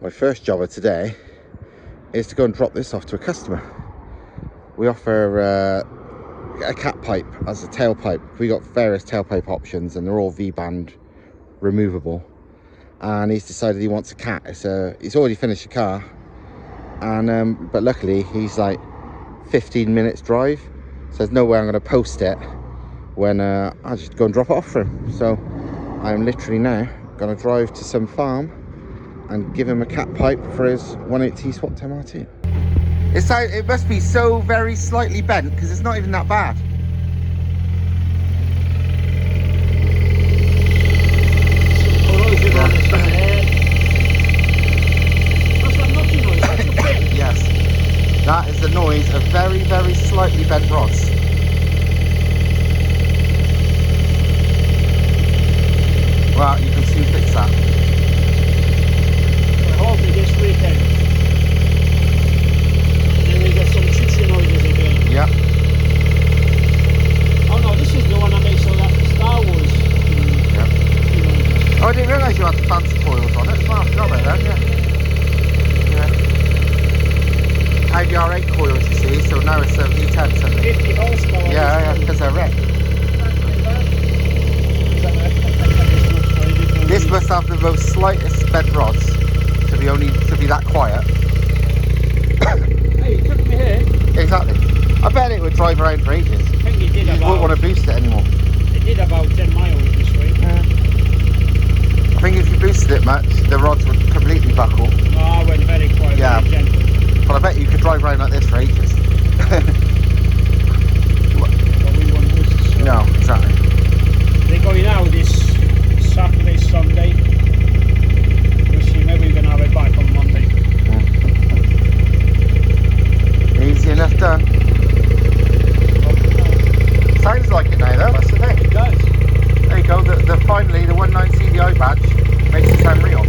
My first job of today is to go and drop this off to a customer. We offer a cat pipe as a tailpipe. We got various tailpipe options and they're all V-band removable. And he's decided he wants a cat. He's already finished the car, and but luckily he's like 15 minutes drive, so there's no way I'm going to post it when I just go and drop it off for him. So I'm literally now going to drive to some farm and give him a cat pipe for his 180 swap MR2. It must be so very slightly bent because it's not even that bad. Yes, that is the noise of very, very slightly bent rods. Well, you can soon fix that. Hopefully this weekend. Then we get some choo-choo noises again. Yep. Oh no, this is the one that makes all that Star Wars. Yep. Oh, I didn't realise you had the fancy coils on it as well. I forgot about that, yeah. IBR8 coils, you see, so now it's a V10 something. 50 horsepower. Yeah, because they're red. This must have the most slightest bent rods to be that quiet. Hey, you took me here. Exactly. I bet it would drive around for ages. I think it did You wouldn't want to boost it anymore. It did about 10 miles this week. Yeah. I think if you boosted it much, the rods would completely buckle. No, I went very quiet, Yeah. very gentle. But I bet you could drive around like this for ages. But we want boosts. So No, exactly. they're going out this Saturday, Sunday. We'll see, maybe we're going to have it back on Monday. Easy enough done. Sounds like it now though, that's the thing. It does. There you go, finally the 19 CDI badge makes it sound real.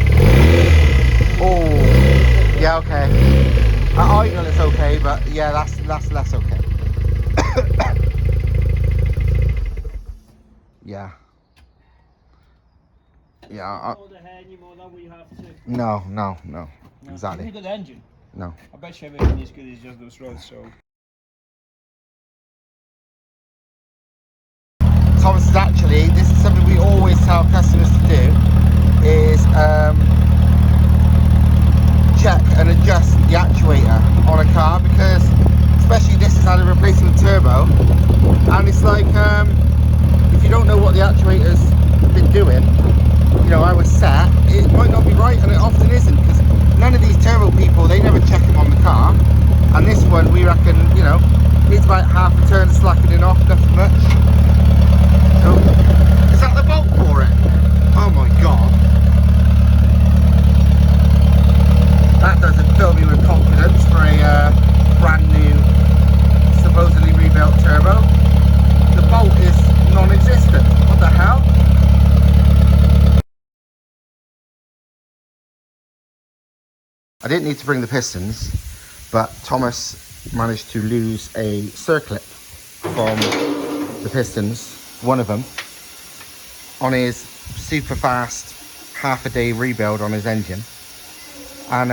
Oh, yeah, okay. At idle it's okay, but yeah, that's less okay. Yeah. Yeah. Hold the hair anymore, that we have to. No, exactly. Have you got the engine? No. I bet you everything is good, it's just those roads, so. Thomas is actually, this is something we always tell customers to do, is check and adjust the actuator on a car, because especially this has had a replacement turbo, and it's like if you don't know what the actuator's been doing, you know, I was set, it might not be right, and it often isn't, because none of these turbo people, they never check them on the car, and this one we reckon, you know, needs about half a turn of slackening off, nothing much. So, is that the bolt for it? Oh my god. That doesn't fill me with confidence for a brand new, supposedly rebuilt turbo. The bolt is non-existent. What the hell? I didn't need to bring the pistons, but Thomas managed to lose a circlip from the pistons, one of them, on his super fast half a day rebuild on his engine. And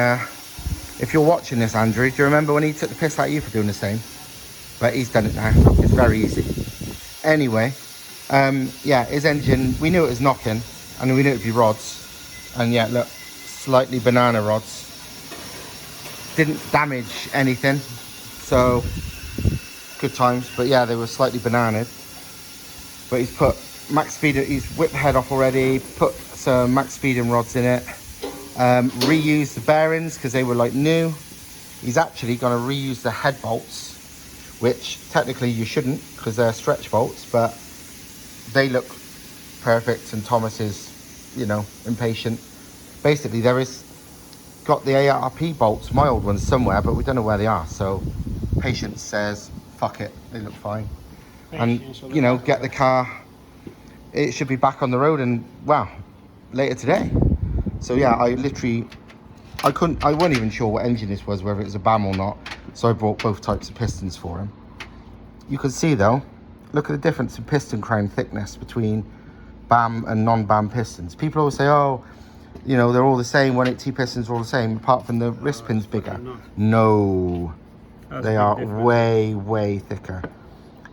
if you're watching this, Andrew, do you remember when he took the piss out of you for doing the same? But he's done it now. It's very easy. Anyway, yeah, his engine, we knew it was knocking, and we knew it'd be rods. And yeah, look, slightly banana rods. Didn't damage anything, so good times. But yeah, they were slightly bananaed. But he's put max speed, he's whipped the head off already, put some max speeding rods in it, reused the bearings because they were like new. He's actually going to reuse the head bolts, which technically you shouldn't because they're stretch bolts, but they look perfect, and Thomas is, you know, impatient. Basically, there is got the ARP bolts, my old ones, somewhere, but we don't know where they are, so Patience says fuck it, they look fine. And you know, get the car, it should be back on the road, and well, later today. So yeah, I wasn't even sure what engine this was, whether it was a BAM or not, so I brought both types of pistons for him. You can see though, look at the difference in piston crown thickness between BAM and non-BAM pistons. People always say, oh, you know, they're all the same. 180 pistons are all the same, apart from the wrist pin's bigger. not. No, That's they a big are difference. way thicker.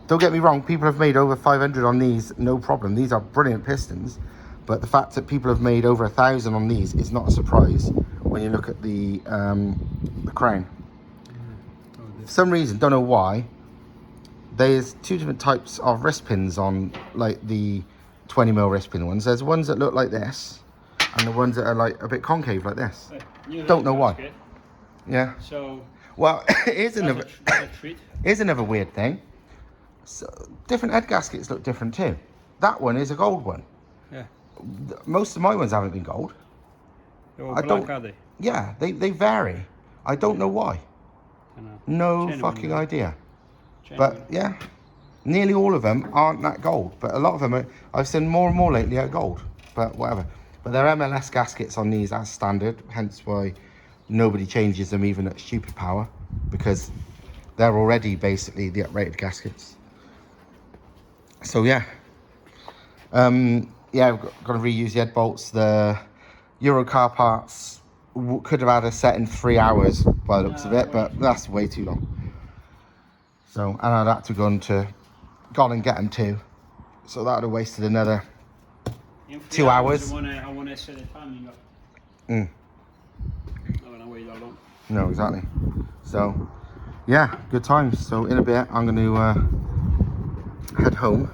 Don't get me wrong, people have made over 500 on these, no problem. These are brilliant pistons, but the fact that people have made over 1,000 on these is not a surprise when you look at the crown. For some reason, don't know why, there's two different types of wrist pins on like the 20mm wrist pin ones. There's ones that look like this, and the ones that are like a bit concave like this. Don't know why. Gasket. Yeah. So Well, here's another that's a treat. here's another weird thing. So, different head gaskets look different too. That one is a gold one. Yeah. Most of my ones haven't been gold. They're all I black, don't- are they? Yeah, they vary. I don't know why. I know. No Genuine, fucking man. idea. Genuine. But yeah, nearly all of them aren't that gold. But a lot of them are, I've seen more and more lately are gold. But whatever. But they're MLS gaskets on these as standard. Hence why nobody changes them even at stupid power. Because they're already basically the uprated gaskets. So yeah. Yeah, we've got to reuse the head bolts. The Euro car parts could have had a set in 3 hours by the looks of it, but that's way too long. So, and I'd had to gone and get them too. So that would have wasted another In 3 2 hours. I want to set the timing up. Mm. I don't know wait that long. No, exactly. So, yeah, good times. So in a bit, I'm going to head home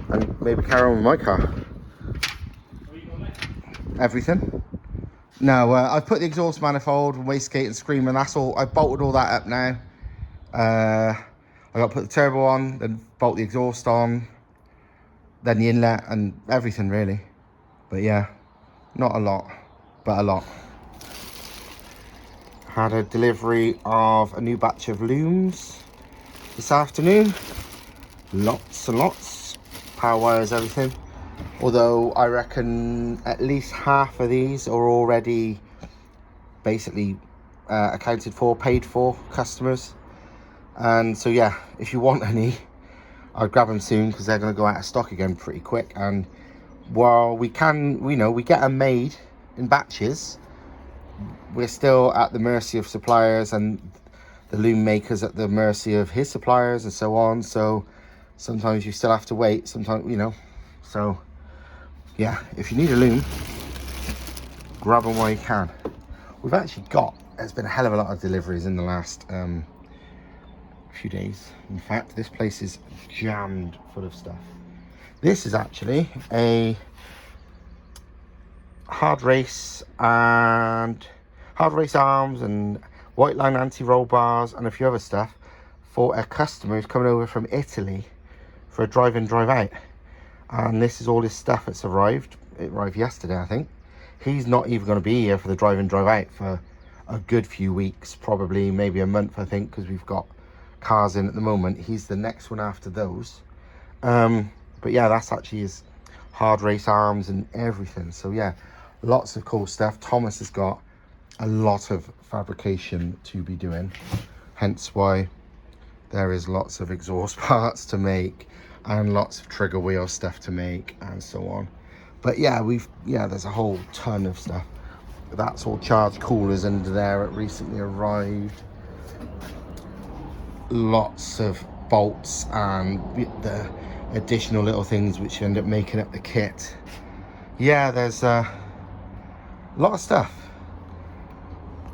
and maybe carry on with my car. What you got left? Everything. No, I've put the exhaust manifold, wastegate and screamer, and that's all. I've bolted all that up now. I got to put the turbo on, then bolt the exhaust on, then the inlet and everything really. But yeah, not a lot, but a lot. Had a delivery of a new batch of looms this afternoon. Lots and lots. Power wires, everything. Although I reckon at least half of these are already basically accounted for, paid for customers. And so yeah, if you want any, I'll grab them soon because they're going to go out of stock again pretty quick. And while we can, we get them made in batches, we're still at the mercy of suppliers and the loom makers at the mercy of his suppliers and so on. So sometimes you still have to wait, sometimes, so yeah, if you need a loom, grab them while you can. We've actually there's been a hell of a lot of deliveries in the last few days. In fact, this place is jammed full of stuff. This is actually a hard race arms and white line anti-roll bars and a few other stuff for a customer who's coming over from Italy for a drive-in drive-out. And this is all his stuff that's arrived. It arrived yesterday, I think. He's not even going to be here for the drive-in drive-out for a good few weeks, probably maybe a month, I think, because we've got cars in at the moment. He's the next one after those. But yeah, that's actually his hard race arms and everything. So yeah, lots of cool stuff. Thomas has got a lot of fabrication to be doing, hence why there is lots of exhaust parts to make and lots of trigger wheel stuff to make and so on. But yeah, there's a whole ton of stuff. That's all charged coolers under there. It recently arrived. Lots of bolts and the additional little things which end up making up the kit. Yeah, there's a lot of stuff.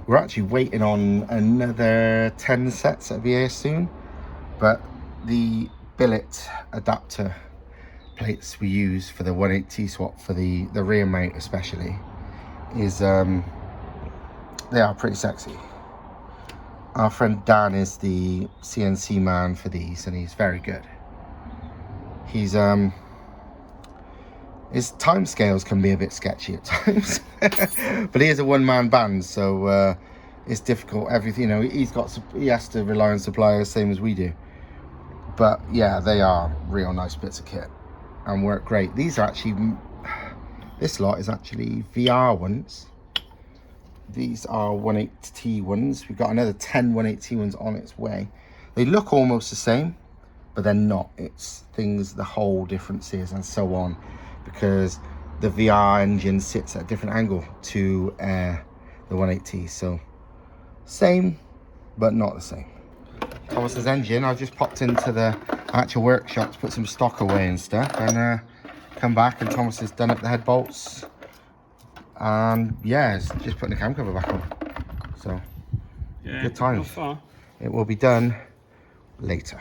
We're actually waiting on another 10 sets that'll be here soon, but the billet adapter plates we use for the 180 swap for the rear mount especially is they are pretty sexy. Our friend Dan is the CNC man for these and he's very good. He's his time scales can be a bit sketchy at times, but he is a one-man band, so it's difficult. Everything, he has to rely on suppliers, same as we do. But yeah, they are real nice bits of kit and work great. These are actually, this lot is actually VR ones. These are 180T ones. We've got another 10 180T ones on its way. They look almost the same, but they're not. It's things, the whole differences and so on, because the VR engine sits at a different angle to the 180. So same, but not the same. Thomas's engine, I just popped into the actual workshop to put some stock away and stuff, and come back and Thomas has done up the head bolts, and yeah, it's just putting the cam cover back on. So yeah, good times. not far. It will be done later.